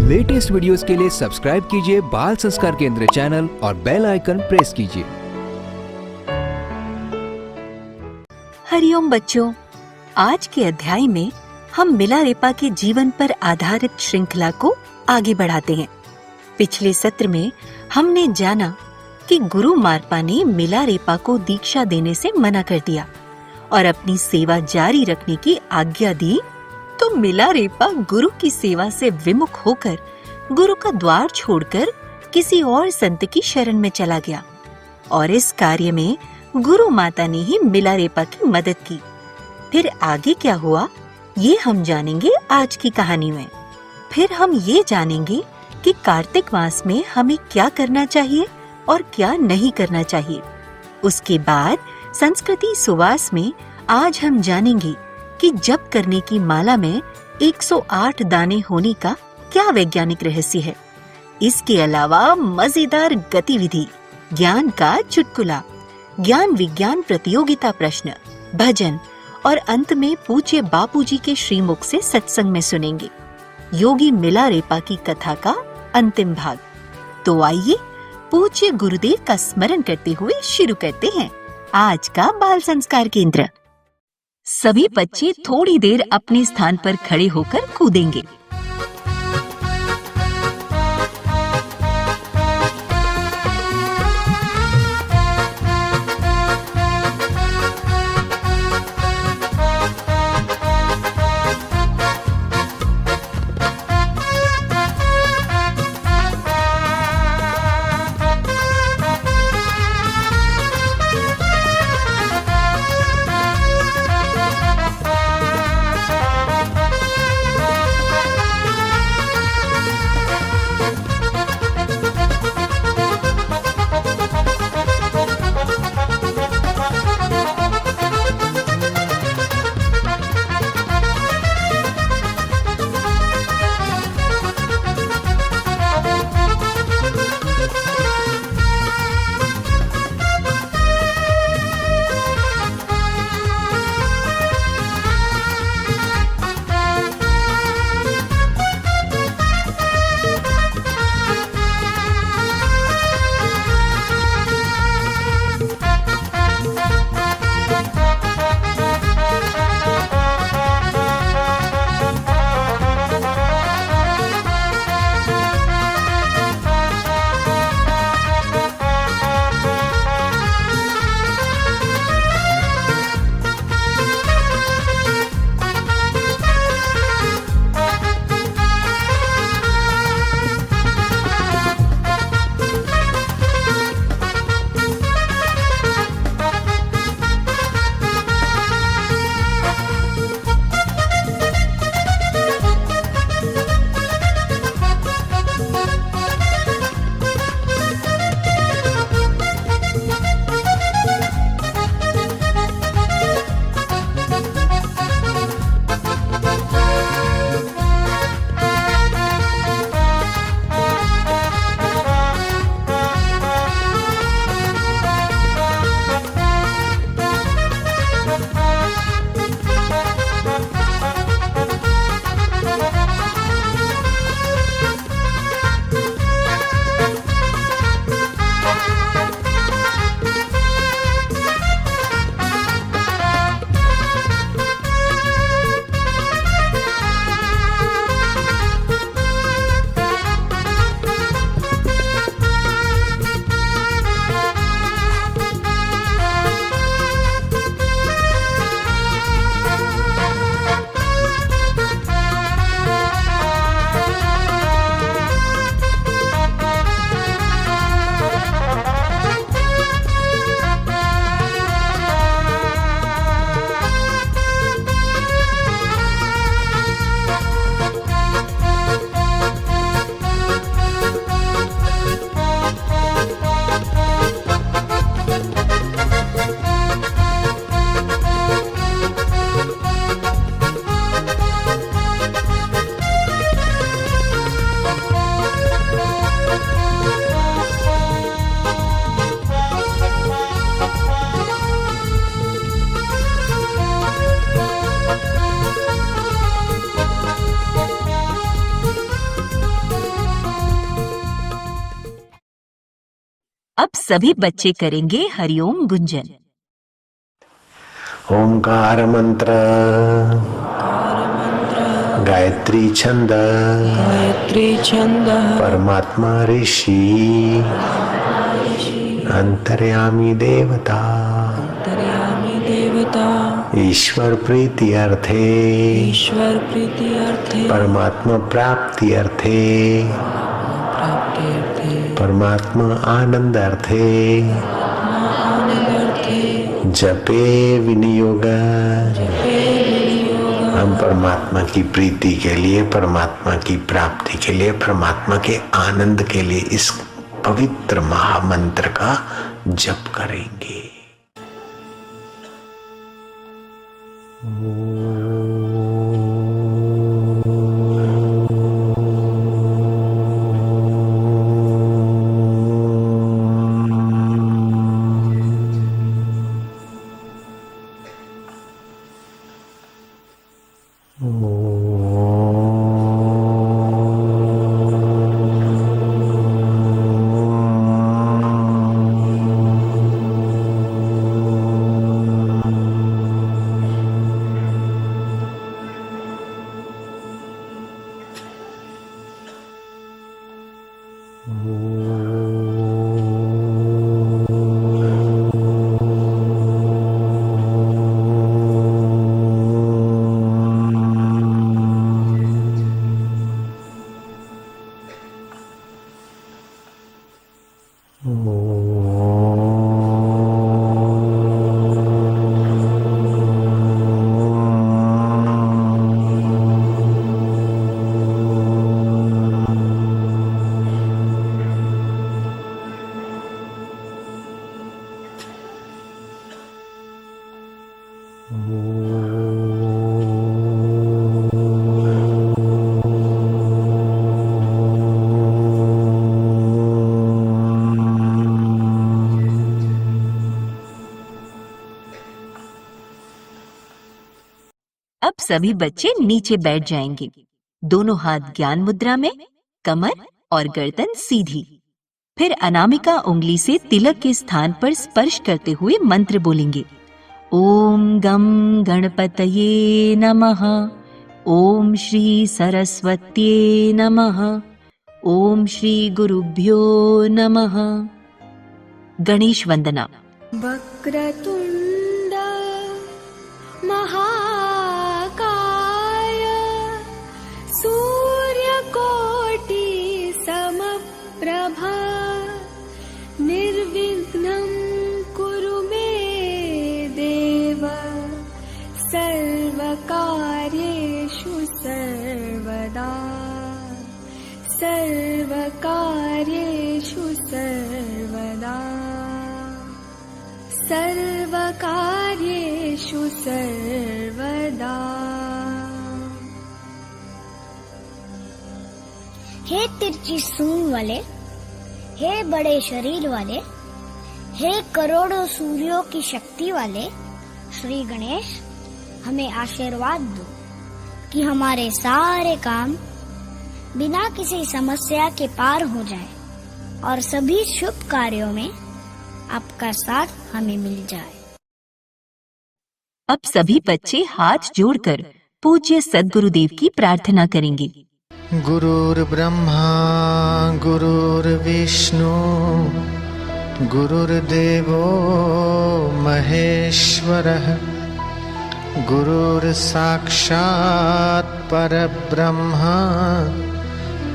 Latest videos के लिए subscribe कीजिए बाल संस्कार केंद्र चैनल और बेल आइकन प्रेस कीजिए। हरिओम बच्चों, आज के अध्याय में हम मिलारेपा के जीवन पर आधारित श्रृंखला को आगे बढ़ाते हैं। पिछले सत्र में हमने जाना कि गुरु मारपा ने मिलारेपा को दीक्षा देने से मना कर दिया और अपनी सेवा जारी रखने की आज्ञा दी, तो मिलारेपा गुरु की सेवा से विमुख होकर गुरु का द्वार छोड़कर किसी और संत की शरण में चला गया और इस कार्य में गुरु माता ने ही मिलारेपा की मदद की। फिर आगे क्या हुआ ये हम जानेंगे आज की कहानी में। फिर हम ये जानेंगे कि कार्तिक मास में हमें क्या करना चाहिए और क्या नहीं करना चाहिए। उसके बाद संस्कृति सुवास में आज हम जानेंगे कि जप करने की माला में 108 दाने होने का क्या वैज्ञानिक रहस्य है। इसके अलावा मजेदार गतिविधि, ज्ञान का चुटकुला, ज्ञान विज्ञान प्रतियोगिता प्रश्न, भजन और अंत में पूज्य बापूजी के श्रीमुख से सत्संग में सुनेंगे योगी मिलारेपा की कथा का अंतिम भाग। तो आइए पूज्य गुरुदेव का स्मरण करते हुए शुरू करते हैं आज का बाल संस्कार केंद्र। सभी बच्चे थोड़ी देर अपने स्थान पर खड़े होकर कूदेंगे। अब सभी बच्चे करेंगे हरिओम गुंजन। ओंकार मंत्र, गायत्री छंद, परमात्मा ऋषि, अंतर्यामी देवता, ईश्वर प्रीति अर्थे, परमात्मा प्राप्ति अर्थे, परमात्मा आनंद अर्थे, जपे विनियोग। हम परमात्मा की प्रीति के लिए, परमात्मा की प्राप्ति के लिए, परमात्मा के आनंद के लिए इस पवित्र महामंत्र का जप करेंगे। अब सभी बच्चे नीचे बैठ जाएंगे। दोनों हाथ ज्ञान मुद्रा में, कमर और गर्दन सीधी। फिर अनामिका उंगली से तिलक के स्थान पर स्पर्श करते हुए मंत्र बोलेंगे। ओम गम गणपतये नमः। ओम श्री सरस्वत्ये नमः। ओम श्री गुरुभ्यो नमः। गणेश वंदना। वक्रतुंड महाकाय सूर्यकोटि समप्रभा निर्विघ्नं कुरु मे देव सर्वकार्येषु सर्वदा सर्वकार्येषु सर्वदा सर्वकार्येषु सर्वदा। हे तिरछी सूंड वाले, हे बड़े शरीर वाले, हे करोड़ों सूर्यों की शक्ति वाले श्री गणेश, हमें आशीर्वाद दो कि हमारे सारे काम बिना किसी समस्या के पार हो जाए और सभी शुभ कार्यों में आपका साथ हमें मिल जाए। अब सभी बच्चे हाथ जोड़कर पूज्य सद्गुरुदेव की प्रार्थना करेंगे। गुरुर्ब्रह्मा गुरुर्विष्णु गुरुर्देवो महेश्वरः गुरुर्साक्षात् परब्रह्म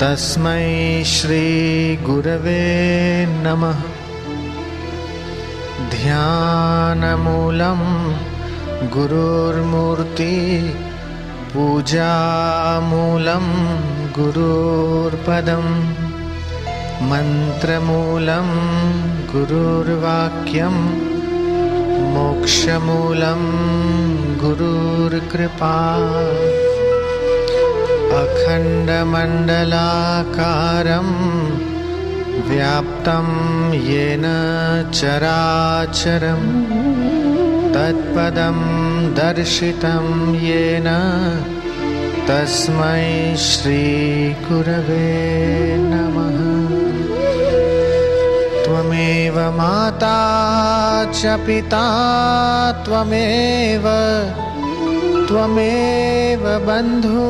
तस्मै श्री गुरवे नमः। ध्यानमूलं गुरुर्मूर्ति पूजामूलं गुरुर्पदं मन्त्रमूलं गुरुर्वाक्यं मोक्षमूलं गुरुर्कृपा। अखण्डमण्डलाकारं व्याप्तं येन चराचरं तत्पदं दर्शितं येन तस्मै श्री गुरवे नमः। त्वमेव त्वमेव माता च पिता त्वमेव त्वमेव बन्धु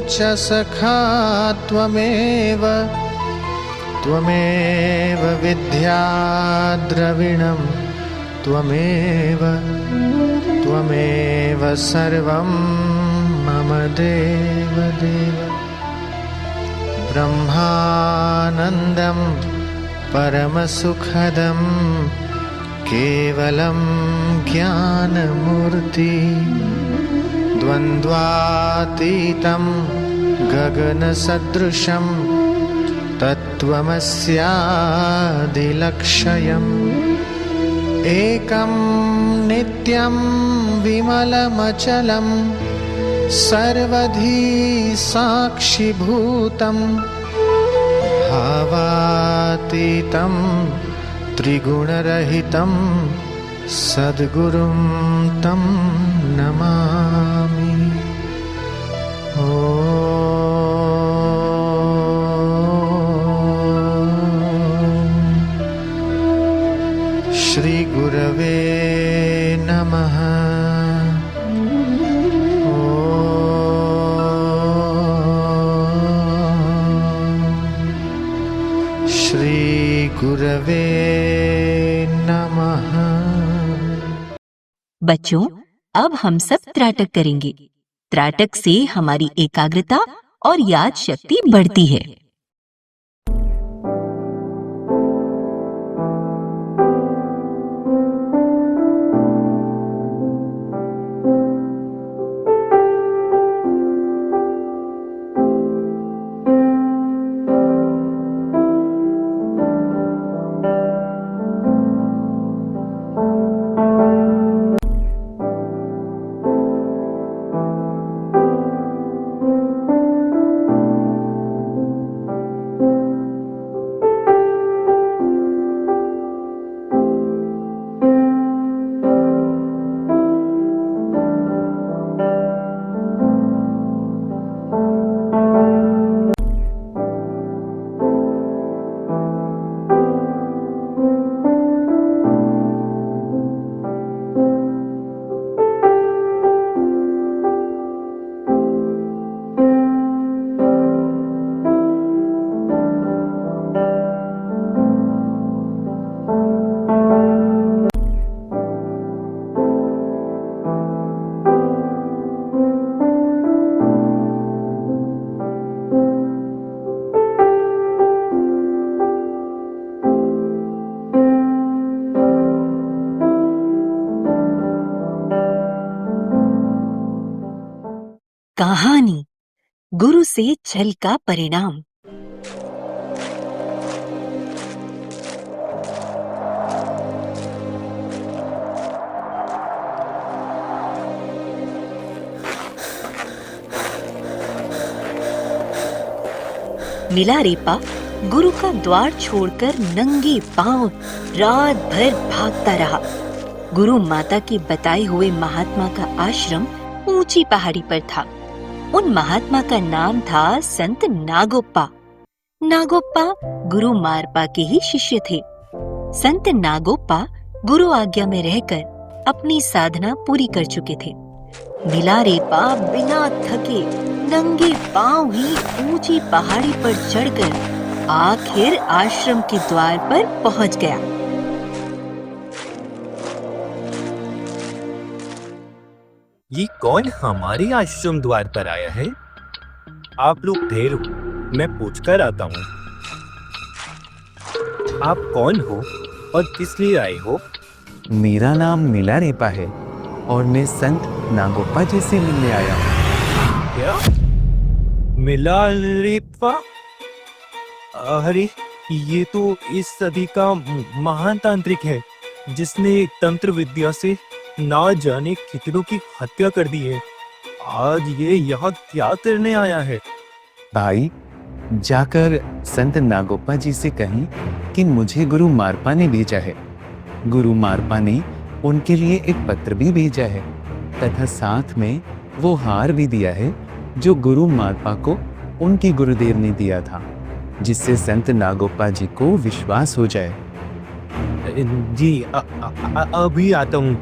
च सखा त्वमेव त्वमेव विद्या द्रविणं त्वमेव त्वमेव सर्वं मम देवदेव ब्रह्मानन्दं परमसुखदं केवलं ज्ञानमूर्ति द्वन्द्वातीतं गगनसदृशं तत्त्वमस्यादिलक्ष्यम् एकं नित्यं विमलमचलं सर्वधी साक्षिभूतं भावातीतं त्रिगुणरहितं सद्गुरुं तं नमामि। श्री गुरवे नमः। श्री गुरवे नमः। बच्चों, अब हम सब त्राटक करेंगे। त्राटक से हमारी एकाग्रता और याद शक्ति बढ़ती है। कहानी गुरु से छल का परिणाम। नीलारेपा गुरु का द्वार छोड़कर नंगे पांव रात भर भागता रहा। गुरु माता के बताए हुए महात्मा का आश्रम ऊंची पहाड़ी पर था। उन महात्मा का नाम था संत नागोप्पा। नागोप्पा गुरु मारपा के ही शिष्य थे। संत नागोप्पा गुरु आज्ञा में रहकर अपनी साधना पूरी कर चुके थे। नीलारेपा बिना थके नंगे पांव ही ऊंची पहाड़ी पर चढ़कर आखिर आश्रम के द्वार पर पहुंच गया। ये कौन हमारे आश्रम द्वार पर आया है? आप लोग ठहरो, मैं पूछकर आता हूँ। आप कौन हो और किस लिए आए हो? मेरा नाम नीलारेपा है और मैं संत नागोप्पा जी से मिलने आया हूँ। क्या? नीलारेपा? अरे ये तो इस सदी का महान तांत्रिक है जिसने तंत्र विद्या से ना जाने कितनों की हत्या कर दी है। आज ये यहाँ क्या करने आया है? भाई, जाकर संत नागोप्पा जी से कहें कि मुझे गुरु मारपा ने भेजा है। गुरु मारपा ने उनके लिए एक पत्र भी भेजा है तथा साथ में वो हार भी दिया है जो गुरु मारपा को उनके गुरुदेव ने दिया था, जिससे संत नागोप्पा जी को विश्वास हो जाए। जी अभी आता हूँ।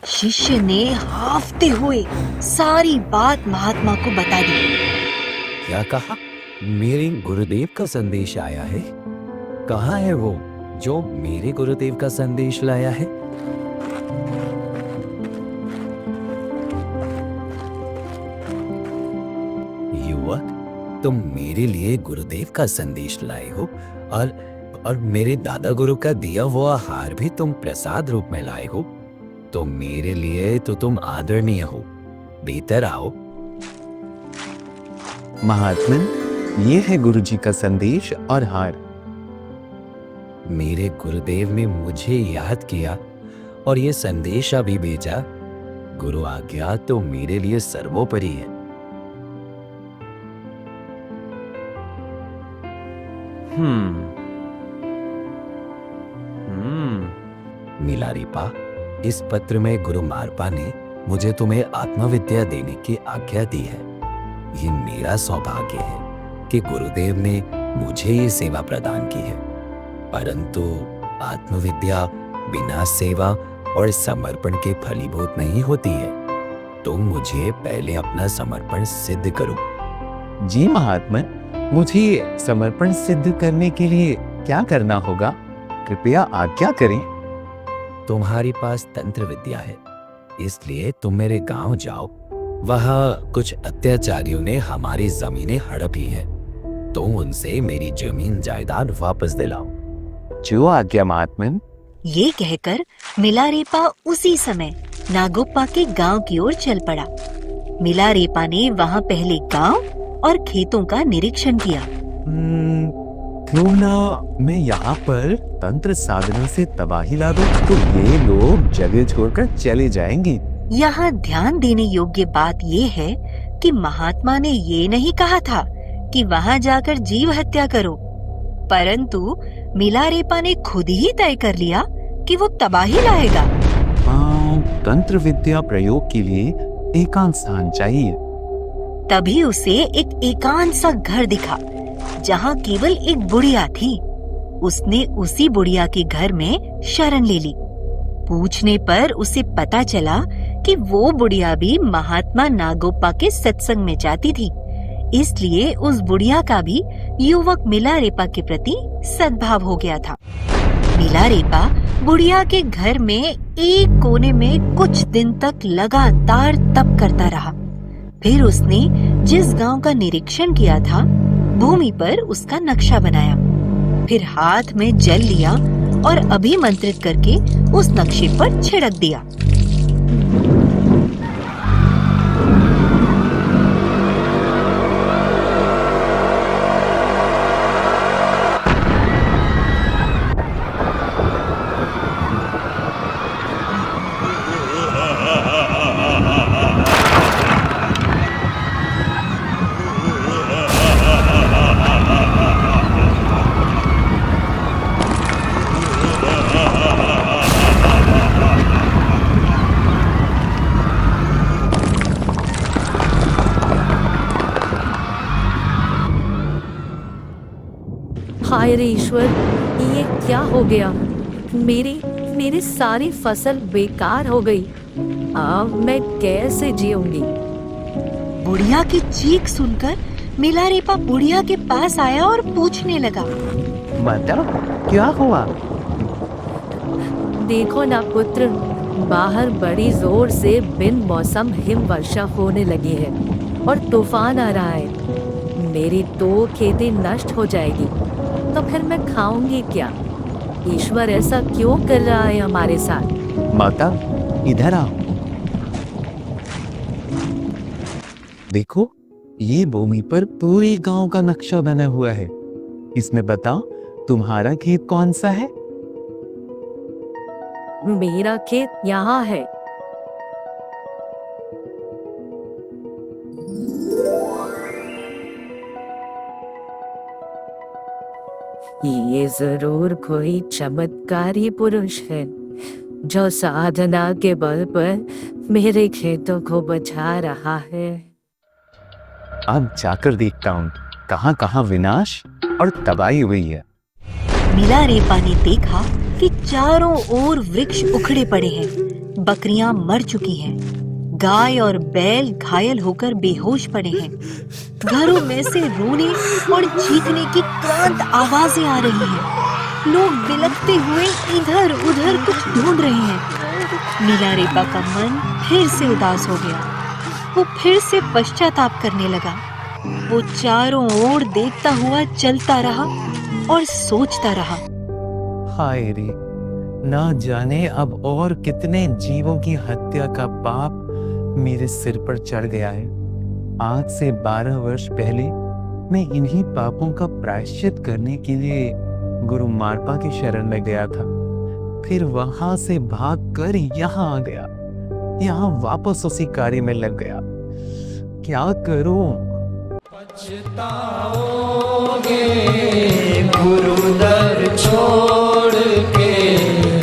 शिष्य ने हाफते हुए सारी बात महात्मा को बता दी। क्या कहा? मेरे गुरुदेव का संदेश आया है? कहाँ है वो जो मेरे गुरुदेव का संदेश लाया है? युवक, तुम मेरे लिए गुरुदेव का संदेश लाए हो और मेरे दादा गुरु का दिया हुआ हार भी तुम प्रसाद रूप में लाए हो। तो मेरे लिए तो तुम आदरणीय हो। भीतर आओ। महात्मन, ये है गुरुजी का संदेश और हार। मेरे गुरुदेव ने मुझे याद किया और ये संदेशा भी भेजा। गुरु आज्ञा तो मेरे लिए सर्वोपरि है। मिलारिपा, इस पत्र में गुरु मारपा ने मुझे तुम्हें आत्मविद्या देने की आज्ञा दी है। ये मेरा सौभाग्य है कि गुरुदेव ने मुझे ये सेवा प्रदान की है। परंतु आत्मविद्या बिना सेवा और समर्पण के फलीभूत नहीं होती है। तुम मुझे पहले अपना समर्पण सिद्ध करो। जी महात्मन, मुझे समर्पण सिद्ध करने के लिए क्या करना होगा? कृपया आज्ञा करें। तुम्हारे पास तंत्र विद्या है, इसलिए तुम मेरे गांव जाओ। वहां कुछ अत्याचारियों ने हमारी जमीनें हड़पी हैं। तुम उनसे मेरी जमीन जायदाद वापस दिलाओ। जो आज्ञा महात्मन। ये कहकर मिलारेपा उसी समय नागोप्पा के गांव की ओर चल पड़ा। मिलारेपा ने वहां पहले गांव और खेतों का निरीक्षण किया। क्यों ना मैं यहाँ पर तंत्र साधनों से तबाही ला दूं, तो ये लोग जगह छोड़कर चले जाएंगे। यहाँ ध्यान देने योग्य बात ये है कि महात्मा ने ये नहीं कहा था कि वहाँ जाकर जीव हत्या करो, परंतु मिलारेपा ने खुद ही तय कर लिया कि वो तबाही लाएगा। तंत्र विद्या प्रयोग के लिए एकांत स्थान चाहिए। तभी उसे एक एकांत सा घर दिखा जहाँ केवल एक बुढ़िया थी। उसने उसी बुढ़िया के घर में शरण ले ली। पूछने पर उसे पता चला कि वो बुढ़िया भी महात्मा नागोप्पा के सत्संग में जाती थी, इसलिए उस बुढ़िया का भी युवक मिलारेपा के प्रति सद्भाव हो गया था। मिलारेपा बुढ़िया के घर में एक कोने में कुछ दिन तक लगातार तप करता रहा। फिर उसने जिस गांव का निरीक्षण किया था, भूमि पर उसका नक्शा बनाया। फिर हाथ में जल लिया और अभिमंत्रित करके उस नक्शे पर छिड़क दिया। हाय रे ईश्वर, ये क्या हो गया? मेरी सारी फसल बेकार हो गई। अब मैं कैसे जीऊंगी? बुढ़िया की चीख सुनकर मिलारेपा बुढ़िया के पास आया और पूछने लगा, माता, क्या हुआ? देखो ना पुत्र, बाहर बड़ी जोर से बिन मौसम हिम वर्षा होने लगी है और तूफान आ रहा है। मेरी तो खेती नष्ट हो जाएगी, तो फिर मैं खाऊंगी क्या? ईश्वर ऐसा क्यों कर रहा है हमारे साथ? माता, इधर आओ। देखो, ये भूमि पर पूरे गांव का नक्शा बना हुआ है। इसमें बताओ, तुम्हारा खेत कौन सा है? मेरा खेत यहाँ है। ये जरूर कोई चमत्कारी पुरुष है जो साधना के बल पर मेरे खेतों को बचा रहा है। अब जाकर देखता हूँ कहाँ कहाँ विनाश और तबाही हुई है। मिलारेपा ने देखा कि चारों ओर वृक्ष उखड़े पड़े हैं, बकरियां मर चुकी हैं, गाय और बैल घायल होकर बेहोश पड़े हैं। घरों में से रोने और चीखने की क्रांत आवाजें आ रही हैं। लोग बिलखते हुए इधर उधर कुछ ढूंढ रहे हैं। मिलारेपा का मन फिर से उदास हो गया। वो फिर से पश्चाताप करने लगा। वो चारों ओर देखता हुआ चलता रहा और सोचता रहा। हाय रे, ना जाने अब और कितने जीवों की हत्या का पाप मेरे सिर पर चढ़ गया है। आज से 12 वर्ष पहले मैं इन्हीं पापों का प्रायश्चित करने के लिए गुरु मारपा की शरण में गया था। फिर वहां से भागकर यहाँ आ गया, यहाँ वापस उसी कार्य में लग गया। क्या करूं? पछताओगे गुरु दर छोड़ के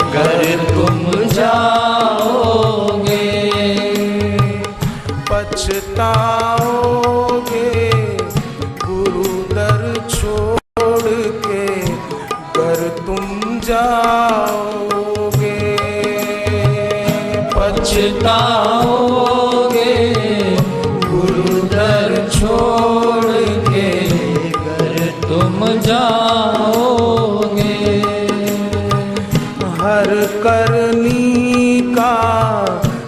घर तुम जाओगे, पछताओगे गुरु दर छोड़ के घर तुम जाओगे, पछताओगे गुरु दर छोड़ के घर तुम जाओगे। हर करनी का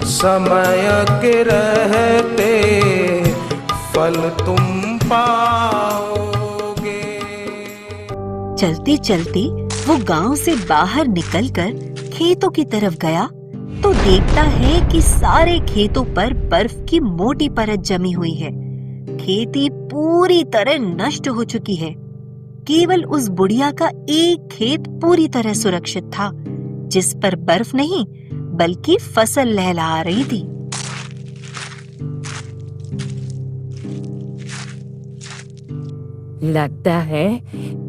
समय के रहते फल तुम पाओगे। चलते चलते वो गांव से बाहर निकलकर खेतों की तरफ गया तो देखता है कि सारे खेतों पर बर्फ की मोटी परत जमी हुई है। खेती पूरी तरह नष्ट हो चुकी है। केवल उस बुढ़िया का एक खेत पूरी तरह सुरक्षित था, जिस पर बर्फ नहीं बल्कि फसल लहलहा रही थी। लगता है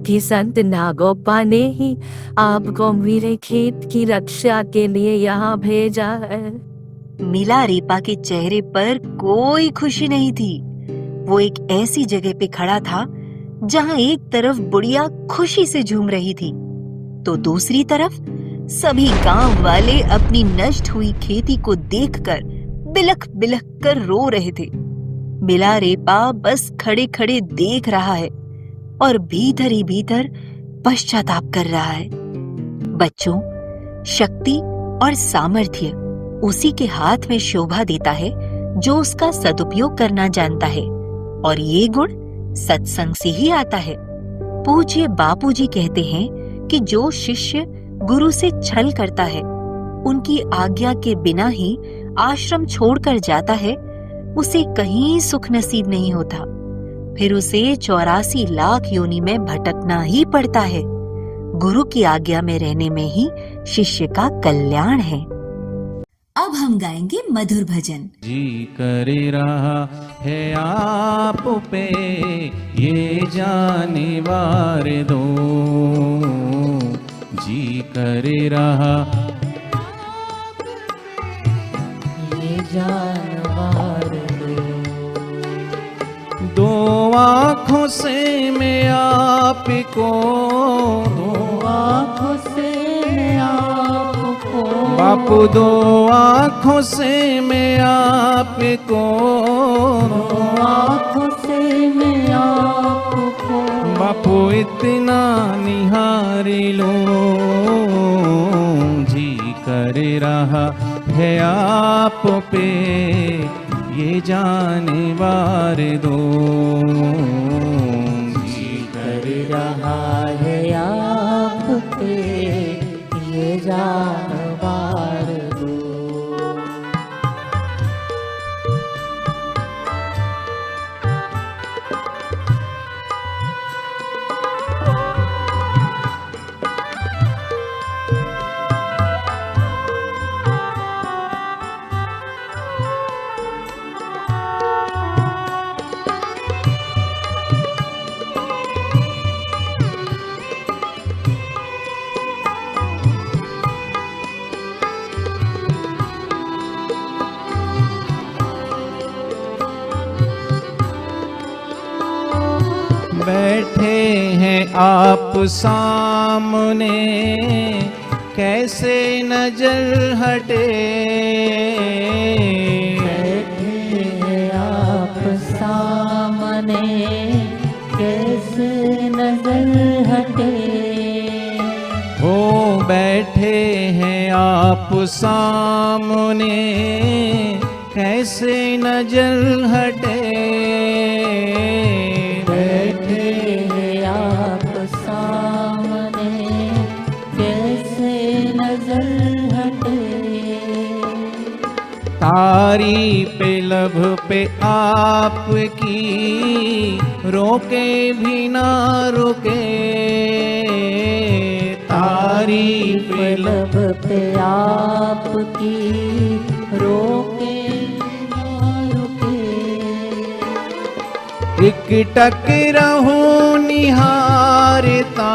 कि संत नागोपा ने ही आपको मेरे खेत की रक्षा के लिए यहाँ भेजा है। मिलारेपा के चेहरे पर कोई खुशी नहीं थी। वो एक ऐसी जगह पे खड़ा था जहाँ एक तरफ बुढ़िया खुशी से झूम रही थी तो दूसरी तरफ सभी गांव वाले अपनी नष्ट हुई खेती को देखकर बिलख बिलख कर रो रहे थे। मिलारेपा बस खड़े खड़े देख रहा है और भीतर ही भीतर पश्चाताप कर रहा है। बच्चों, शक्ति और सामर्थ्य उसी के हाथ में शोभा देता है जो उसका सदुपयोग करना जानता है, और ये गुण सत्संग से ही आता है। पूज्य बापूजी कहते हैं कि जो शिष्य गुरु से छल करता है, उनकी आज्ञा के बिना ही आश्रम छोड़कर जाता है, उसे कहीं सुख नसीब नहीं होता। फिर उसे 84 लाख योनि में भटकना ही पड़ता है। गुरु की आज्ञा में रहने में ही शिष्य का कल्याण है। अब हम गाएंगे मधुर भजन। जी करे रहा है आप पे ये जाने वार दो, जी करे रहा ये जानवार दो आँखों से मैं आपको, दो आँखों से मैं आपको, बापू दो आँखों से मैं आपको, दो आँखों से मैं आपको, बापू इतना निहारी लो, जी कर रहा है आप पे ये जाने वार दो, जी कर रहा है आप पे ये जानवार दो। बैठे हैं आप सामने, कैसे नजर हटे। बैठे हैं आप सामने, कैसे नजर हटे। हो बैठे हैं आप सामने, कैसे नजर हटे। बैठे हैं आप सामने, कैसे नजर हटे। तारी पे लब पे आपकी, रोके भी ना रुके। तारी पे लब पे आपकी, रोके ना रुके। एक टक रहूं निहारता,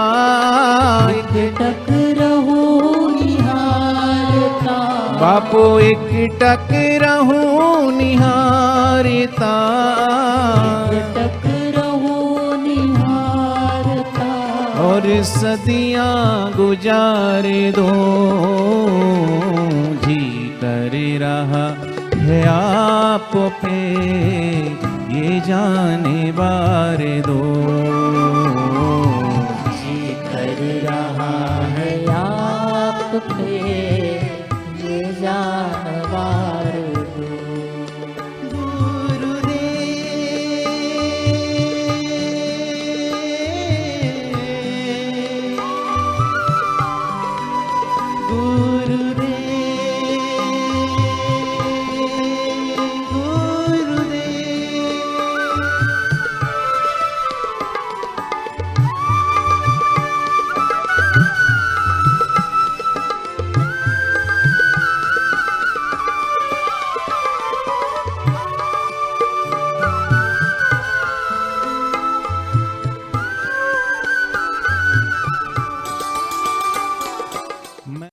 एक टक रहूं निहारता। बापू एक टक रहूं निहारता। एक टक रहूं निहारता। और सदियां गुजार दो, जी कर रहा है आप पे ये जाने बार दो। जी कर रहा है आप पे ये जानवार दो।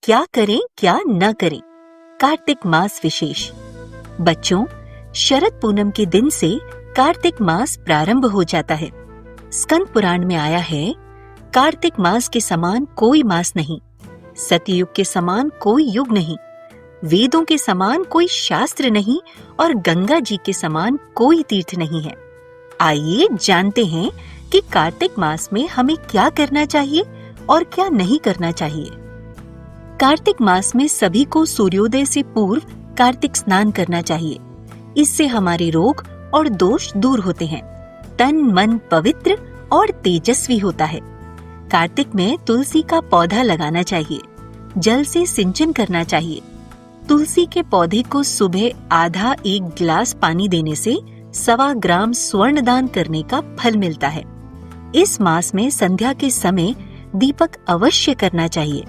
क्या करें क्या न करें, कार्तिक मास विशेष। बच्चों, शरद पूनम के दिन से कार्तिक मास प्रारंभ हो जाता है। स्कंद पुराण में आया है, कार्तिक मास के समान कोई मास नहीं, सतयुग के समान कोई युग नहीं, वेदों के समान कोई शास्त्र नहीं और गंगा जी के समान कोई तीर्थ नहीं है। आइए जानते हैं कि कार्तिक मास में हमें क्या करना चाहिए और क्या नहीं करना चाहिए। कार्तिक मास में सभी को सूर्योदय से पूर्व कार्तिक स्नान करना चाहिए। इससे हमारे रोग और दोष दूर होते हैं, तन मन पवित्र और तेजस्वी होता है। कार्तिक में तुलसी का पौधा लगाना चाहिए, जल से सिंचन करना चाहिए। तुलसी के पौधे को सुबह आधा एक गिलास पानी देने से 1.25 ग्राम स्वर्ण दान करने का फल मिलता है। इस मास में संध्या के समय दीपक अवश्य करना चाहिए,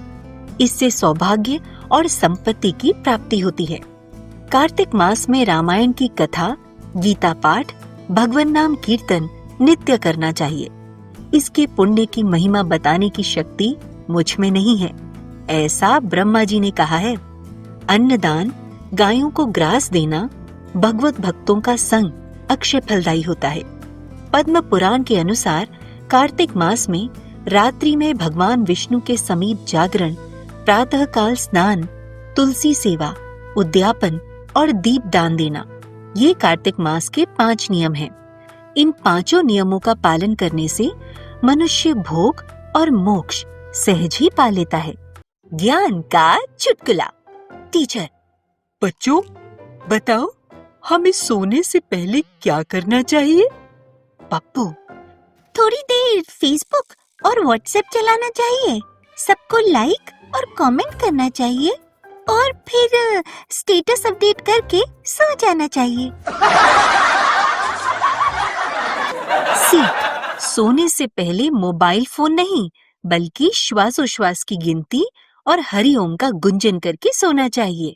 इससे सौभाग्य और संपत्ति की प्राप्ति होती है। कार्तिक मास में रामायण की कथा, गीता पाठ, भगवन नाम कीर्तन नित्य करना चाहिए। इसके पुण्य की महिमा बताने की शक्ति मुझ में नहीं है, ऐसा ब्रह्मा जी ने कहा है। अन्नदान, गायों को ग्रास देना, भगवत भक्तों का संग अक्षय फलदायी होता है। पद्म पुराण के अनुसार कार्तिक मास में रात्रि में भगवान विष्णु के समीप जागरण, प्रातः काल स्नान, तुलसी सेवा, उद्यापन और दीप दान देना, ये कार्तिक मास के 5 नियम हैं। इन 5 नियमों का पालन करने से मनुष्य भोग और मोक्ष सहज ही पा लेता है। ज्ञान का चुटकुला। टीचर, बच्चों बताओ, हमें सोने से पहले क्या करना चाहिए? पप्पू, थोड़ी देर फेसबुक और व्हाट्सएप चलाना चाहिए, सबको लाइक और कमेंट करना चाहिए और फिर स्टेटस अपडेट करके सो जाना चाहिए। सीख, सोने से पहले मोबाइल फोन नहीं बल्कि श्वासोश्वास की गिनती और हरिओम का गुंजन करके सोना चाहिए।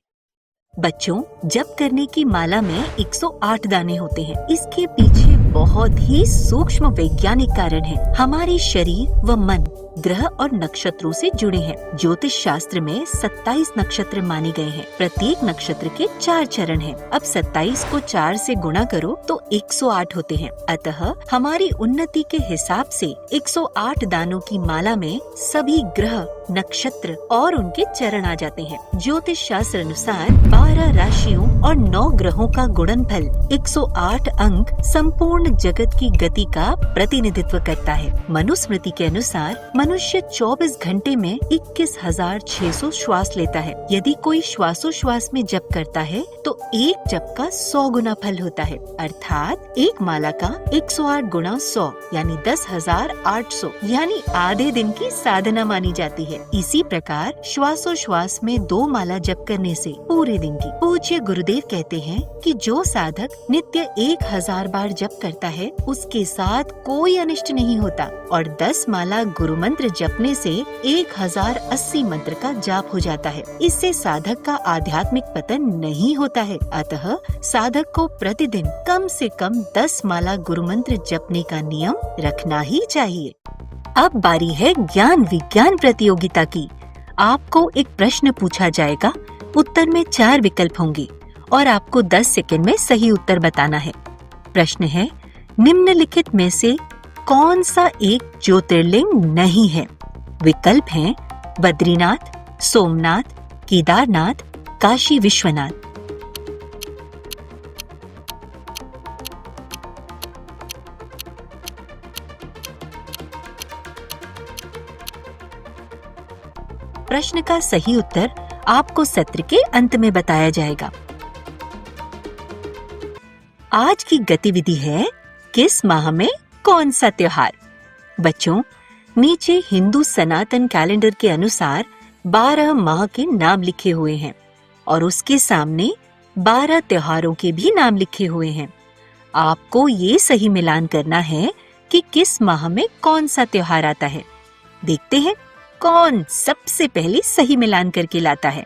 बच्चों, जप करने की माला में 108 दाने होते हैं। इसके पीछे बहुत ही सूक्ष्म वैज्ञानिक कारण है। हमारे शरीर व मन ग्रह और नक्षत्रों से जुड़े हैं। ज्योतिष शास्त्र में 27 नक्षत्र माने गए हैं। प्रत्येक नक्षत्र के 4 चरण हैं। अब 27 को 4 से गुणा करो तो 108 होते हैं। अतः हमारी उन्नति के हिसाब से 108 दानों की माला में सभी ग्रह, नक्षत्र और उनके चरण आ जाते हैं। ज्योतिष शास्त्र अनुसार 12 राशियों और 9 ग्रहों का गुणनफल 108 अंक संपूर्ण जगत की गति का प्रतिनिधित्व करता है। मनुस्मृति के अनुसार मनुष्य 24 घंटे में 21,600 श्वास लेता है। यदि कोई श्वासोश्वास में जप करता है तो एक जप का 100 गुना फल होता है, अर्थात एक माला का 108 गुना 100 यानी 10,800 यानी आधे दिन की साधना मानी जाती है। इसी प्रकार श्वासोश्वास में 2 माला जप करने से पूरे दिन की। पूज्य गुरुदेव कहते हैं कि जो साधक नित्य 1000 बार जप करता है उसके साथ कोई अनिष्ट नहीं होता और 10 माला गुरु मंत्र जपने से 1080 मंत्र का जाप हो जाता है। इससे साधक का आध्यात्मिक पतन नहीं होता है। अतः साधक को प्रतिदिन कम से कम 10 माला गुरु मंत्र जपने का नियम रखना ही चाहिए। अब बारी है ज्ञान विज्ञान प्रतियोगिता की। आपको एक प्रश्न पूछा जाएगा, उत्तर में 4 विकल्प होंगे और आपको 10 सेकंड में सही उत्तर बताना है। प्रश्न है, निम्नलिखित में से कौन सा एक ज्योतिर्लिंग नहीं है? विकल्प हैं बद्रीनाथ, सोमनाथ, केदारनाथ, काशी विश्वनाथ। प्रश्न का सही उत्तर आपको सत्र के अंत में बताया जाएगा। आज की गतिविधि है किस माह में कौन सा त्योहार। बच्चों, नीचे हिंदू सनातन कैलेंडर के अनुसार 12 माह के नाम लिखे हुए हैं और उसके सामने 12 त्योहारों के भी नाम लिखे हुए हैं। आपको ये सही मिलान करना है कि किस माह में कौन सा त्योहार आता है। देखते हैं कौन सबसे पहले सही मिलान करके लाता है।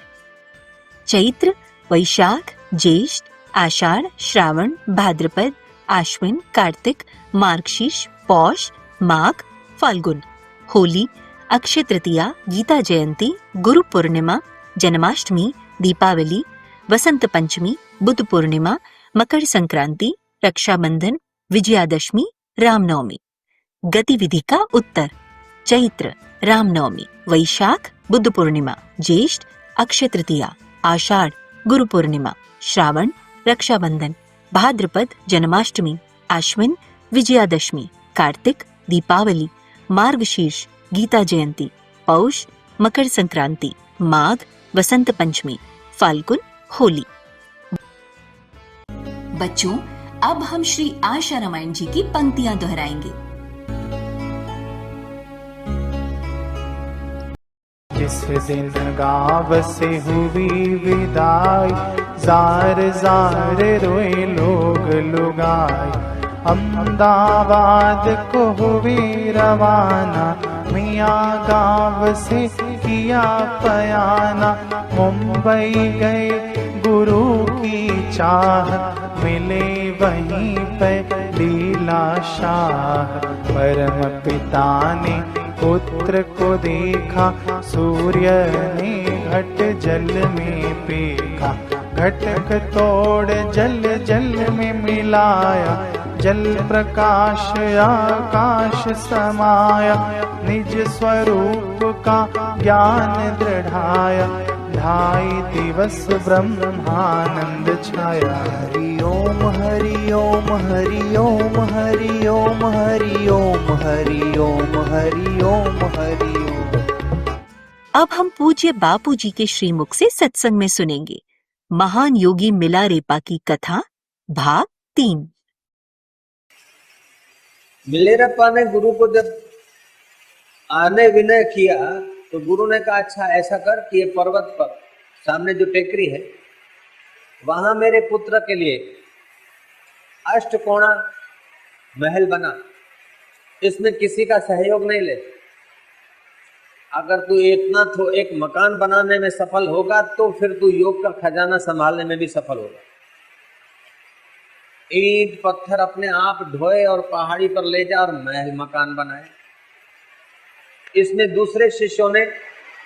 चैत्र, वैशाख, ज्येष्ठ, आषाढ़, श्रावण, भाद्रपद, आश्विन, कार्तिक, मार्गशीर्ष, पौष, माघ, फाल्गुन। होली, अक्षय तृतीया, गीता जयंती, गुरु पूर्णिमा, जन्माष्टमी, दीपावली, वसंत पंचमी, बुद्ध पूर्णिमा, मकर संक्रांति, रक्षाबंधन, विजयादशमी, रामनवमी। गतिविधि का उत्तर: चैत्र, रामनवमी, वैशाख, बुद्ध पूर्णिमा, ज्येष्ठ, अक्षय तृतीया, आषाढ़, गुरु पूर्णिमा, श्रावण, रक्षाबंधन, भाद्रपद, जन्माष्टमी, आश्विन, विजयादशमी, कार्तिक, दीपावली, मार्गशीर्ष, गीता जयंती, पौष, मकर संक्रांति, माघ, वसंत पंचमी, फाल्गुन, होली। बच्चों, अब हम श्री आशा रामायण जी की पंक्तियां दोहराएंगे। जिस दिन गाँव से हुई विदाई, जार जार रोए लोग लुगाई। अहमदाबाद को हुई रवाना, मियाँ गाँव से किया पयाना। मुंबई गए गुरु की चाह, मिले वहीं पे लीला शाह। परम पिता ने पुत्र को देखा, सूर्य ने घट जल में पेखा। घटक तोड़ जल जल में मिलाया, जल प्रकाश आकाश समाया। निज स्वरूप का ज्ञान दृढ़ाया, 2.5 दिवस ब्रह्मानंद छाया। हरि ओम हरि ओम हरि ओम हरि ओम हरि ओम हरि ओम हरि ओम हरि ओम। अब हम पूज्य बापू जी के श्रीमुख से सत्संग में सुनेंगे महान योगी मिलारेपा की कथा, भाग 3। मिलारेपा ने गुरु को जब आने विनय किया तो गुरु ने कहा, अच्छा ऐसा कर कि ये पर्वत पर सामने जो टेकरी है वहां मेरे पुत्र के लिए अष्टकोणा महल बना। इसमें किसी का सहयोग नहीं ले। अगर तू इतना तो एक मकान बनाने में सफल होगा तो फिर तू योग का खजाना संभालने में भी सफल होगा। ईंट पत्थर अपने आप ढोए और पहाड़ी पर ले जा और महल मकान बनाए। इसमें दूसरे शिष्यों ने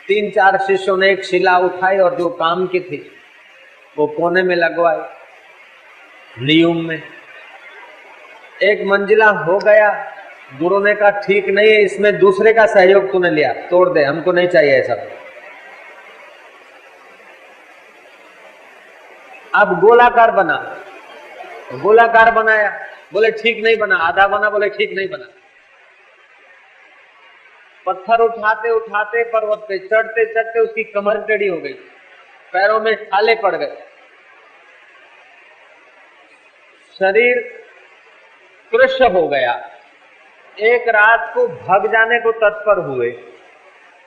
3-4 शिष्यों ने एक शिला उठाई और जो काम की थी वो कोने में लगवाई, नियम में। एक मंजिला हो गया, गुरु ने कहा ठीक नहीं है, इसमें दूसरे का सहयोग तूने लिया, तोड़ दे, हमको नहीं चाहिए ऐसा। अब गोलाकार बना, गोलाकार बनाया, बोले ठीक नहीं बना। आधा बना, बोले ठीक नहीं बना। पत्थर उठाते उठाते पर्वत पे चढ़ते चढ़ते उसकी कमर टेढ़ी हो गई, पैरों में छाले पड़ गए, शरीर कृष्ण हो गया। एक रात को भाग जाने को तत्पर हुए।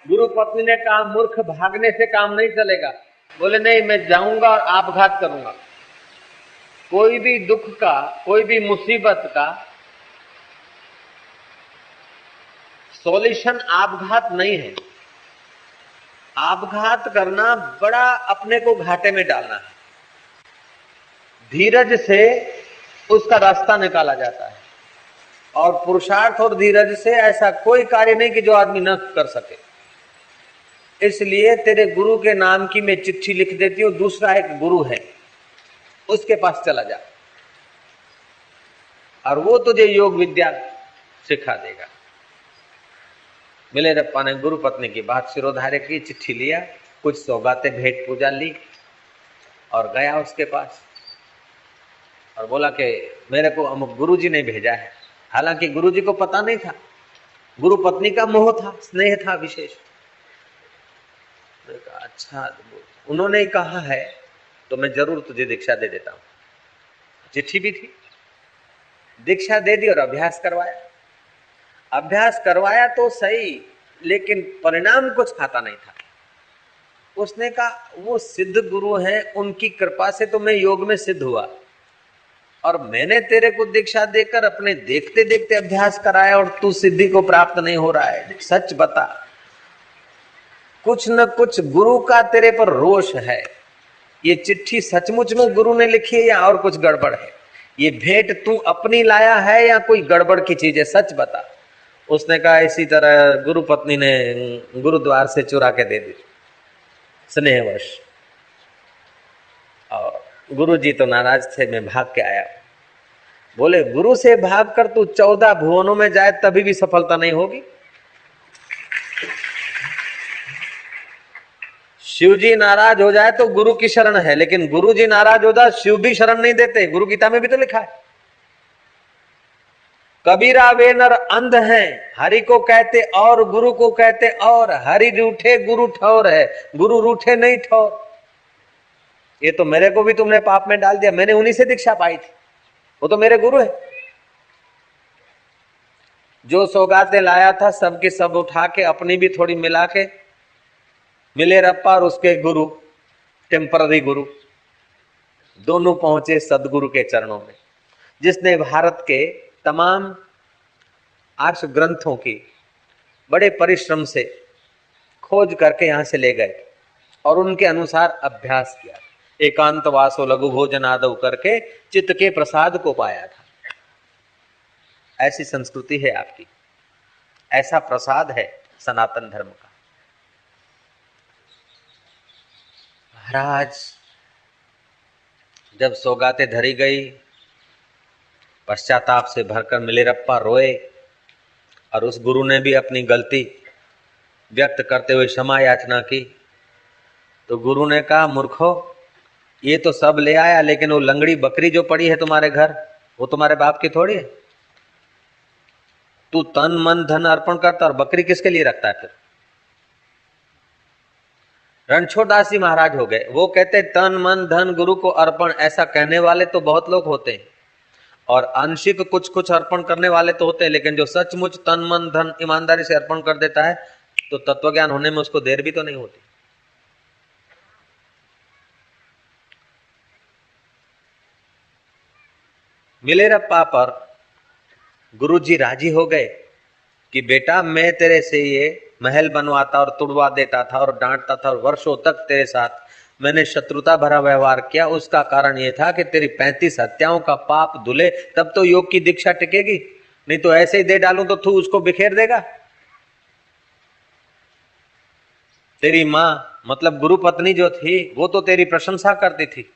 गुरु पत्नी ने कहा मूर्ख, भागने से काम नहीं चलेगा। बोले नहीं, मैं जाऊंगा और आपघात करूंगा। कोई भी दुख का, कोई भी मुसीबत का सॉल्यूशन आपघात नहीं है। आपघात करना बड़ा अपने को घाटे में डालना है। धीरज से उसका रास्ता निकाला जाता है, और पुरुषार्थ और धीरज से ऐसा कोई कार्य नहीं कि जो आदमी न कर सके। इसलिए तेरे गुरु के नाम की मैं चिट्ठी लिख देती हूं, दूसरा एक गुरु है, उसके पास चला जा और वो तुझे योग विद्या सिखा देगा। मिलेरप्पा ने गुरु पत्नी की बात सिरोधार्य की, चिट्ठी लिया, कुछ सौगातें भेंट पूजा ली और गया उसके पास और बोला कि मेरे को अमुक गुरुजी ने भेजा है। हालांकि गुरुजी को पता नहीं था, गुरु पत्नी का मोह था, स्नेह था विशेष। अच्छा, उन्होंने कहा है तो मैं जरूर तुझे दीक्षा दे देता हूं। चिट्ठी भी थी, दीक्षा दे दी और अभ्यास करवाया। अभ्यास करवाया तो सही, लेकिन परिणाम कुछ खाता नहीं था। उसने कहा वो सिद्ध गुरु हैं, उनकी कृपा से तो मैं योग में सिद्ध हुआ, और मैंने तेरे को दीक्षा देकर अपने देखते देखते अभ्यास कराया और तू सिद्धि को प्राप्त नहीं हो रहा है। सच बता, कुछ न कुछ गुरु का तेरे पर रोष है। ये चिट्ठी सचमुच में गुरु ने लिखी है या और कुछ गड़बड़ है? ये भेंट तू अपनी लाया है या कोई गड़बड़ की चीज है? सच बता। उसने कहा इसी तरह गुरु पत्नी ने गुरुद्वार से चुरा के दे दी स्नेहवश, और गुरु जी तो नाराज थे, मैं भाग के आया। बोले गुरु से भाग कर तू 14 भुवनों में जाए तभी भी सफलता नहीं होगी। शिव जी नाराज हो जाए तो गुरु की शरण है, लेकिन गुरु जी नाराज हो जाए शिव भी शरण नहीं देते। गुरु गीता में भी तो लिखा है, कबीरा वे नर अंध हैं, हरि को कहते और गुरु को कहते और, हरि रूठे गुरु ठौर है, गुरु रूठे नहीं ठौर। ये तो मेरे को भी तुमने पाप में डाल दिया, मैंने उन्हीं से दीक्षा पाई थी, वो तो मेरे गुरु है। जो सौगातें लाया था सबकी सब उठा के अपनी भी थोड़ी मिला के मिलेरप्पा और उसके गुरु, टेम्पररी गुरु, दोनों पहुंचे सदगुरु के चरणों में, जिसने भारत के तमाम आर्ष ग्रंथों की बड़े परिश्रम से खोज करके यहां से ले गए और उनके अनुसार अभ्यास किया। एकांतवासो लघु भोजन आदव करके चित्त के प्रसाद को पाया था। ऐसी संस्कृति है आपकी, ऐसा प्रसाद है सनातन धर्म का। महाराज जब सौगातें धरी गई, पश्चाताप से भरकर मिलेरप्पा रोए और उस गुरु ने भी अपनी गलती व्यक्त करते हुए क्षमा याचना की। तो गुरु ने कहा मूर्खो, ये तो सब ले आया, लेकिन वो लंगड़ी बकरी जो पड़ी है तुम्हारे घर, वो तुम्हारे बाप की थोड़ी है। तू तन मन धन अर्पण करता और बकरी किसके लिए रखता है? फिर रणछोड़दास जी महाराज हो गए, वो कहते तन मन धन गुरु को अर्पण। ऐसा कहने वाले तो बहुत लोग होते हैं और आंशिक कुछ कुछ अर्पण करने वाले तो होते हैं, लेकिन जो सचमुच तन मन धन ईमानदारी से अर्पण कर देता है तो तत्वज्ञान होने में उसको देर भी तो नहीं होती। मिलेरप्पा पर गुरुजी राजी हो गए कि बेटा मैं तेरे से ये महल बनवाता और तुड़वा देता था और डांटता था और वर्षों तक तेरे साथ मैंने शत्रुता भरा व्यवहार किया। उसका कारण ये था कि तेरी 35 हत्याओं का पाप धुले, तब तो योग की दीक्षा टिकेगी, नहीं तो ऐसे ही दे डालूं तो तू उसको बिखेर देगा। तेरी माँ मतलब गुरु पत्नी जो थी वो तो तेरी प्रशंसा करती थी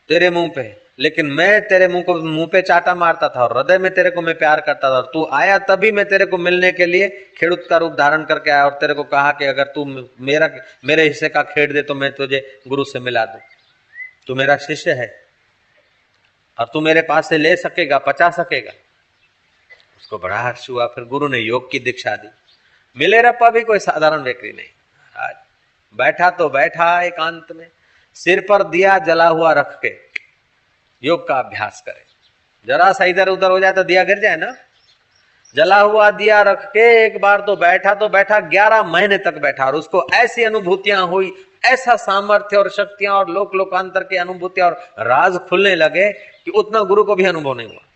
तेरे मुंह पे, लेकिन मैं तेरे मुंह पे चाटा मारता था और हृदय में तेरे को मैं प्यार करता था। और तू आया तभी मैं तेरे को मिलने के लिए खेड़ूत का रूप धारण करके आया और तेरे को कहा कि अगर तू मेरे हिस्से का खेड़ दे तो मैं तुझे गुरु से मिला दूं। तू मेरा शिष्य है और तू मेरे पास से ले सकेगा, पचा सकेगा। उसको बड़ा हर्ष हुआ। फिर गुरु ने योग की दीक्षा दी। मिलारेप्पा भी कोई साधारण व्यक्ति नहीं। आज बैठा तो बैठा एकांत में, सिर पर दिया जला हुआ रख के योग का अभ्यास करे। जरा सा इधर उधर हो जाए तो दिया गिर जाए ना। जला हुआ दिया रख के एक बार तो बैठा 11 महीने तक बैठा और उसको ऐसी अनुभूतियां हुई, ऐसा सामर्थ्य और शक्तियां और लोकांतर की अनुभूतियां और राज खुलने लगे कि उतना गुरु को भी अनुभव नहीं हुआ।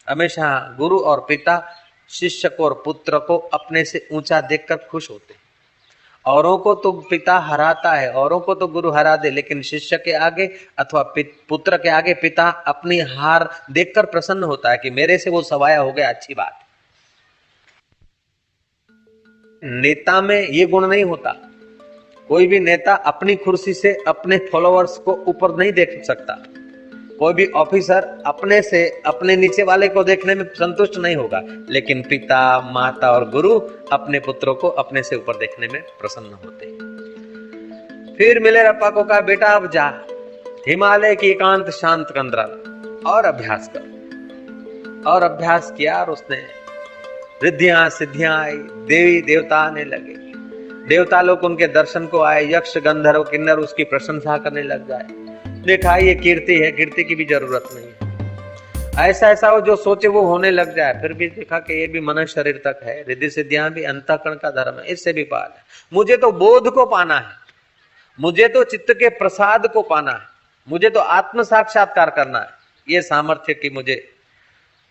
हमेशा गुरु और पिता शिष्य को और पुत्र को अपने से ऊंचा देखकर खुश होते हैं। औरों को तो पिता हराता है, औरों को तो गुरु हरा दे, लेकिन शिष्य के आगे अथवा पुत्र के आगे पिता अपनी हार देखकर प्रसन्न होता है कि मेरे से वो सवाया हो गया, अच्छी बात। नेता में ये गुण नहीं होता। कोई भी नेता अपनी कुर्सी से अपने फॉलोअर्स को ऊपर नहीं देख सकता। कोई भी ऑफिसर अपने से अपने नीचे वाले को देखने में संतुष्ट नहीं होगा, लेकिन पिता, माता और गुरु अपने पुत्रों को अपने से ऊपर देखने में प्रसन्न होते हैं। फिर मिलारेप्पा को कहा, बेटा अब जा हिमालय की एकांत शांत कंदरा और अभ्यास कर। और अभ्यास किया और उसने रिद्धियां सिद्धियां आई, देवी देवता आने लगे। देवता लोग उनके दर्शन को आए, यक्ष गंधर्व किन्नर उसकी प्रशंसा करने लग जाए। देखा ये कीर्ति है, कीर्ति की भी जरूरत नहीं है। ऐसा हो जो सोचे वो होने लग जाए। फिर भी देखा कि ये भी मन शरीर तक है, रिद्धि सिद्धियां भी अंतःकरण का धर्म है, इससे भी पार है। मुझे तो बोध को पाना है, मुझे तो चित्त के प्रसाद को पाना है, मुझे तो आत्म साक्षात्कार करना है। ये सामर्थ्य की मुझे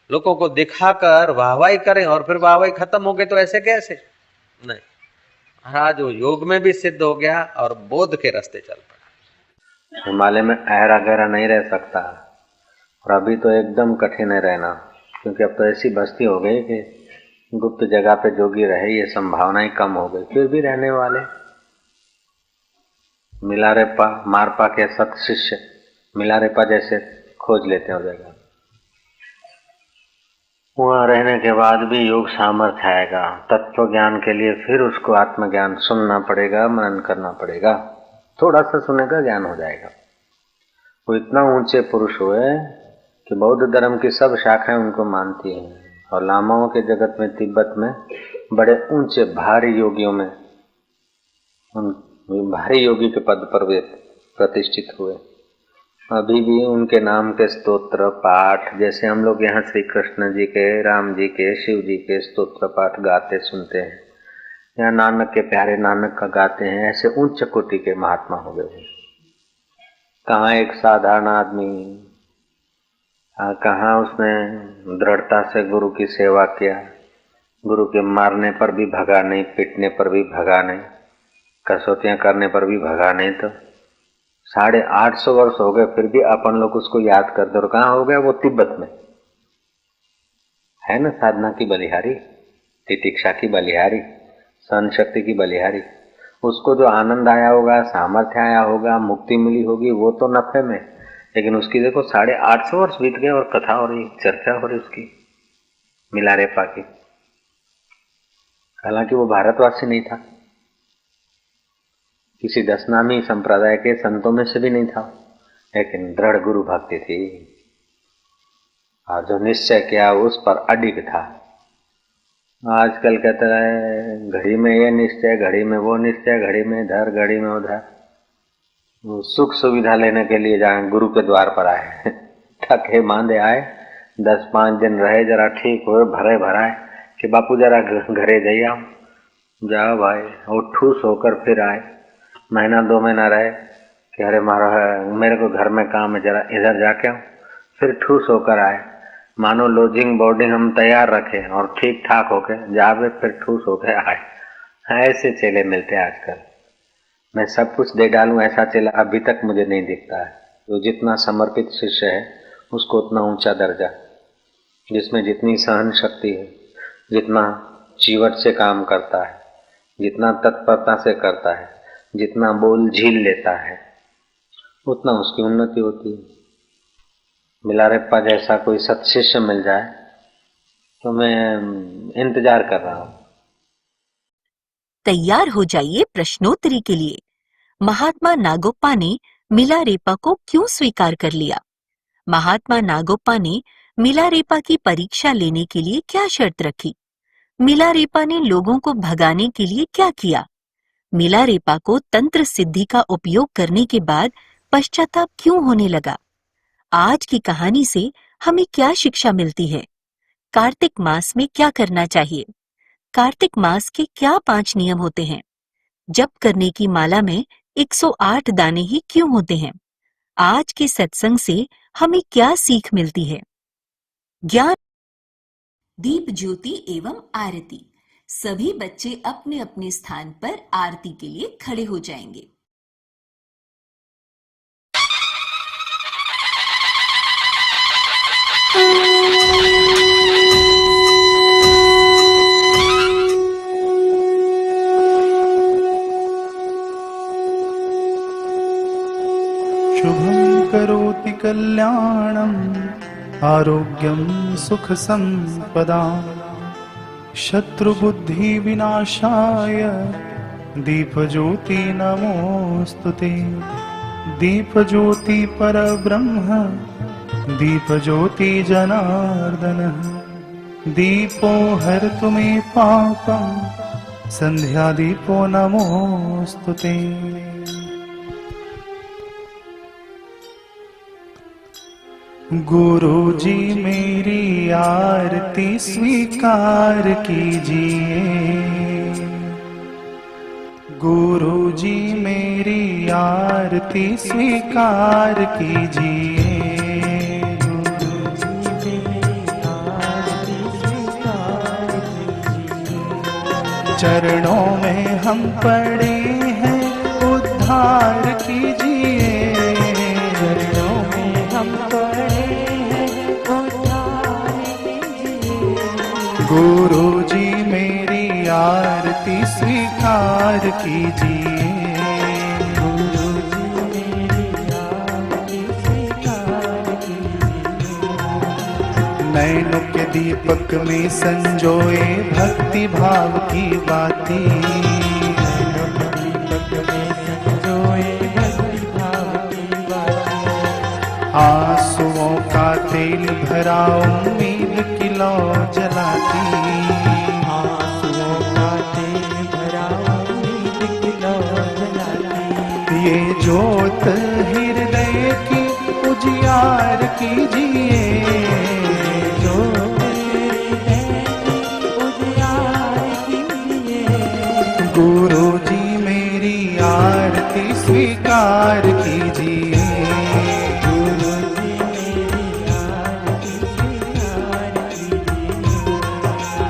लोगों को दिखाकर वाहवाही करें और फिर वाहवाही खत्म हो गई तो ऐसे कैसे नहीं। महाराज वो योग में भी सिद्ध हो गया और बोध के रास्ते चल पड़ा। हिमालय में अहरा गहरा नहीं रह सकता और अभी तो एकदम कठिन है रहना, क्योंकि अब तो ऐसी बस्ती हो गई कि गुप्त जगह पे जोगी रहे ये संभावनाएं कम हो गई। फिर भी रहने वाले मिलारेप्पा मारपा के सत शिष्य मिलारेप्पा जैसे खोज लेते हो जगह। वहां रहने के बाद भी योग सामर्थ्य आएगा। तत्व ज्ञान के लिए फिर उसको आत्मज्ञान सुनना पड़ेगा, मनन करना पड़ेगा। थोड़ा सा सुनेगा ज्ञान हो जाएगा। वो इतना ऊंचे पुरुष हुए कि बौद्ध धर्म की सब शाखाएं उनको मानती हैं और लामाओं के जगत में तिब्बत में बड़े ऊंचे भारी योगियों में उन भारी योगी के पद पर वे प्रतिष्ठित हुए। अभी भी उनके नाम के स्तोत्र पाठ, जैसे हम लोग यहाँ श्री कृष्ण जी के, राम जी के, शिव जी के स्तोत्र पाठ गाते सुनते हैं, या नानक के प्यारे नानक का गाते हैं, ऐसे उच्च कोटि के महात्मा हो गए। कहाँ एक साधारण आदमी, कहाँ उसने दृढ़ता से गुरु की सेवा किया, गुरु के मारने पर भी भगा नहीं, पीटने पर भी भगा नहीं, कसौटियां करने पर भी भगा नहीं। तो 850 वर्ष हो गए फिर भी अपन लोग उसको याद करते। और कहाँ हो गया वो? तिब्बत में है ना, साधना की बलिहारी, तितिक्षा की बलिहारी, सहन शक्ति की बलिहारी। उसको जो आनंद आया होगा, सामर्थ्य आया होगा, मुक्ति मिली होगी, वो तो नफे में। लेकिन उसकी देखो 850 वर्ष बीत गए और कथा हो रही, चर्चा हो रही उसकी, मिलारेप्पा की। हालांकि वो भारतवासी नहीं था, किसी दशनामी संप्रदाय के संतों में से भी नहीं था, लेकिन दृढ़ गुरु भक्ति थी और जो निश्चय किया उस पर अडिग था। आजकल कहता है घड़ी में ये निश्चय, घड़ी में वो निश्चय, घड़ी में इधर, घड़ी में उधर। सुख सुविधा लेने के लिए जाए गुरु के द्वार पर आए, थके मांदे आए, 10-5 दिन रहे, जरा ठीक हुए, भरे भराए कि बापू जरा घरे जाइए, जाओ भाई। वो ठूस होकर फिर आए, महीना 2 महीना रहे कि अरे मेरे को घर में काम है, जरा इधर जाके आऊँ। फिर ठूस होकर आए, मानो लॉजिंग बोर्डिंग हम तैयार रखे और ठीक ठाक होके जावे, फिर ठूस होके आए। ऐसे चेले मिलते हैं आजकल। मैं सब कुछ दे डालूं ऐसा चेला अभी तक मुझे नहीं दिखता है। तो जितना समर्पित शिष्य है उसको उतना ऊंचा दर्जा, जिसमें जितनी सहन शक्ति है, जितना चिवट से काम करता है, जितना तत्परता से करता है, जितना बोल झील लेता है, उतना उसकी उन्नति होती है। मिलारेप्पा जैसा कोई सत्शिष्य मिल जाए तो मैं इंतजार कर रहा हूँ। तैयार हो जाइए प्रश्नोत्तरी के लिए। महात्मा नागोप्पा ने मिलारेपा को क्यों स्वीकार कर लिया? महात्मा नागोप्पा ने मिलारेपा की परीक्षा लेने के लिए क्या शर्त रखी? मिलारेपा ने लोगों को भगाने के लिए क्या किया? मिलारेपा को तंत्र सिद्धि का उपयोग करने के बाद पश्चाताप क्यों होने लगा? आज की कहानी से हमें क्या शिक्षा मिलती है? कार्तिक मास में क्या करना चाहिए? कार्तिक मास के क्या 5 नियम होते हैं? जप करने की माला में 108 दाने ही क्यों होते हैं? आज के सत्संग से हमें क्या सीख मिलती है? ज्ञान, दीप ज्योति एवं आरती। सभी बच्चे अपने अपने स्थान पर आरती के लिए खड़े हो जाएंगे। शुभं करोति कल्याणं आरोग्यं सुख संपदा शत्रुबुद्धि विनाशाय दीपज्योति नमोस्तुते। दीपज्योति परब्रह्म दीपज्योति जनार्दन दीपो हरतु मे पापं संध्या दीपो नमोस्तुते। गुरु जी मेरी आरती स्वीकार कीजिए। गुरु जी मेरी आरती स्वीकार कीजिए। चरणों में हम पड़े हैं उद्धार कीजिए। चरणों में हम पड़े हैं उद्धार कीजिए। गुरु जी मेरी आरती स्वीकार कीजिए। गुरु जी मेरी आरती स्वीकार कीजिए। नैनों के दीपक में संजोए भक्ति भाव की बाती। आंसुओं का तेल भरा उम्मीद की लौ जलाती। आंसुओं का तेल भरा उम्मीद की लौ जलाती। ये ज्योत हृदय की उजियार कीजिए। गुरु जी मेरी आरती स्वीकार कीजिए। गुरु जी मेरी आरती स्वीकार कीजिए।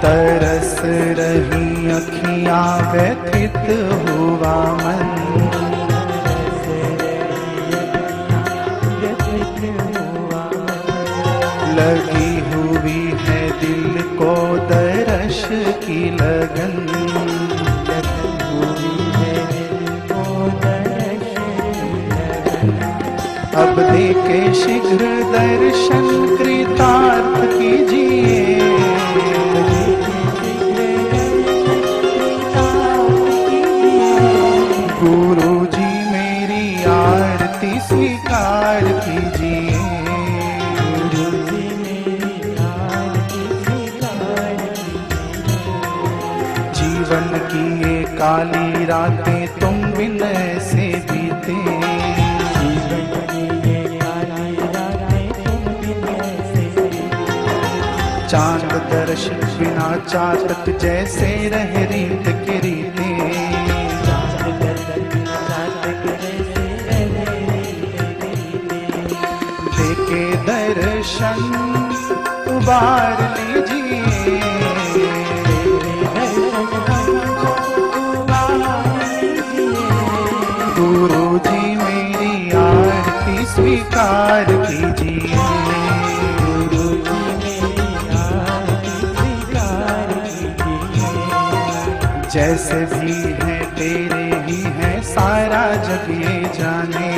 तरस रही अखियां व्यथित हुआ मन। लगी हुई है दिल को दर्श की लगन। अब देखे शीघ्र दर्शन कृतार्थ कीजिए। गुरु जी मेरी आरती स्वीकार कीजिए। गुरु जी मेरी आरती स्वीकार कीजिए। जीवन की ये काली रातें तुम बिन ऐसे बीते। चांद दर्श बिना चातक जैसे रह रीत की रीते। देखे दर्शन उबार लीजिए। गुरु जी मेरी आरती स्वीकार कीजिए। जैसे भी है तेरे ही है सारा जग ये जाने।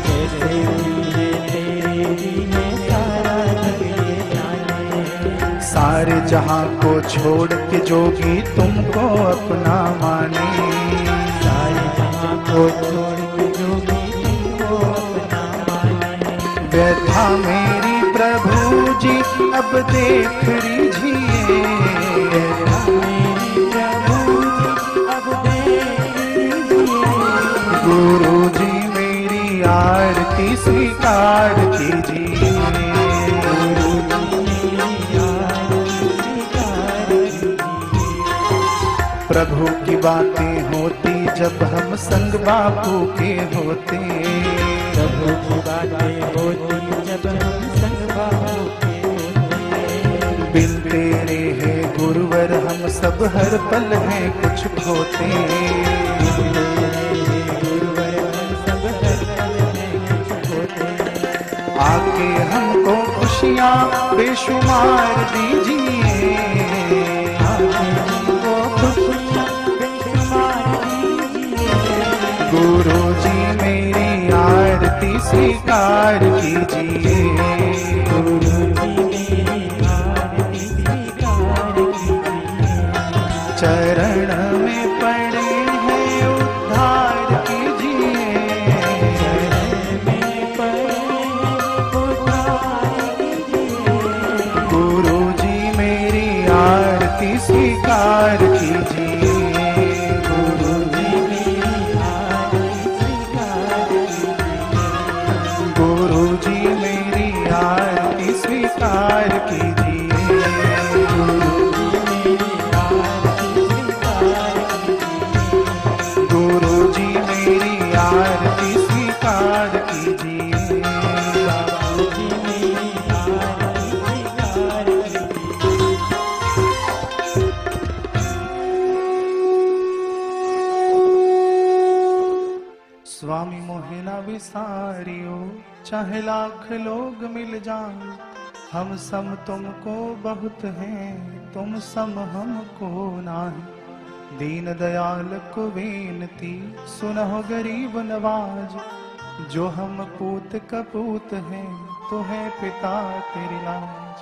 जैसे भी है तेरे ही है सारा जग ये जाने। सारे जहां को छोड़ के जोगी तुमको अपना माने। सारे जहां को छोड़ के जोगी तुमको अपना माने। व्यथा मेरी प्रभु जी अब देख लीजिए। व्यथा मेरी प्रभु जी अब देख लीजिए। गुरु जी मेरी आरती स्वीकार कीजिए। गुरु जी मेरी आरती स्वीकार कीजिए। प्रभु की बातें होती जब हम संग बापू के होते। प्रभु की बातें होती जब हम संग बापू के होते। बिन तेरे है गुरुवर हम सब हर पल हैं कुछ खोते। बिन तेरे है गुरुवर हम सब हर पल हैं कुछ खोते। आके हमको खुशियाँ बेशुमार दीजिए। आके हमको खुशियाँ बेशुमार दीजिए। गुरु जी मेरी आरती स्वीकार कीजिए। गुरु जी मेरी आरती स्वीकार कीजिए। चरण में पड़े हैं उद्धार कीजिए। चरण में पड़े हैं उद्धार कीजिए। गुरु जी मेरी आरती स्वीकार कीजिए। गुरु जी मेरी आरती स्वीकार कीजिए। गुरु जी मेरी आरती स्वीकार कीजिए। गुरु जी मेरी आरती स्वीकार कीजिए। गुरु जी मेरी आरती स्वीकार कीजिए। बाबू जी मेरी आरती स्वीकार कीजिए। स्वामी मोहे ना विसारियो चाहे लाख लोग मिल जाए। हम सम तुमको बहुत हैं तुम सम हमको नाही। दीन दयाल को विनती सुनो गरीब नवाज। जो हम पूत कपूत हैं तो है पिता तेरी लाज।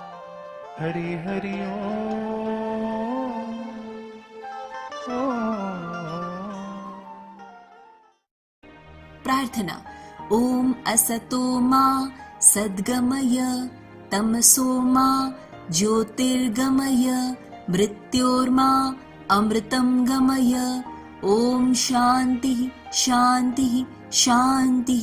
हरि हरि ओम। प्रार्थना। ओम असतो मा सद्गमय तमसो मा ज्योतिर्गमय मृत्योर्मा अमृतं गमय। ओम शांति शांति शांति।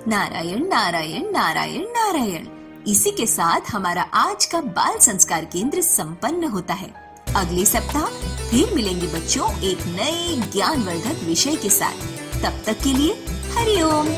नारायण नारायण नारायण नारायण। इसी के साथ हमारा आज का बाल संस्कार केंद्र संपन्न होता है। अगले सप्ताह फिर मिलेंगे बच्चों एक नए ज्ञानवर्धक विषय के साथ। तब तक के लिए हरि ओम।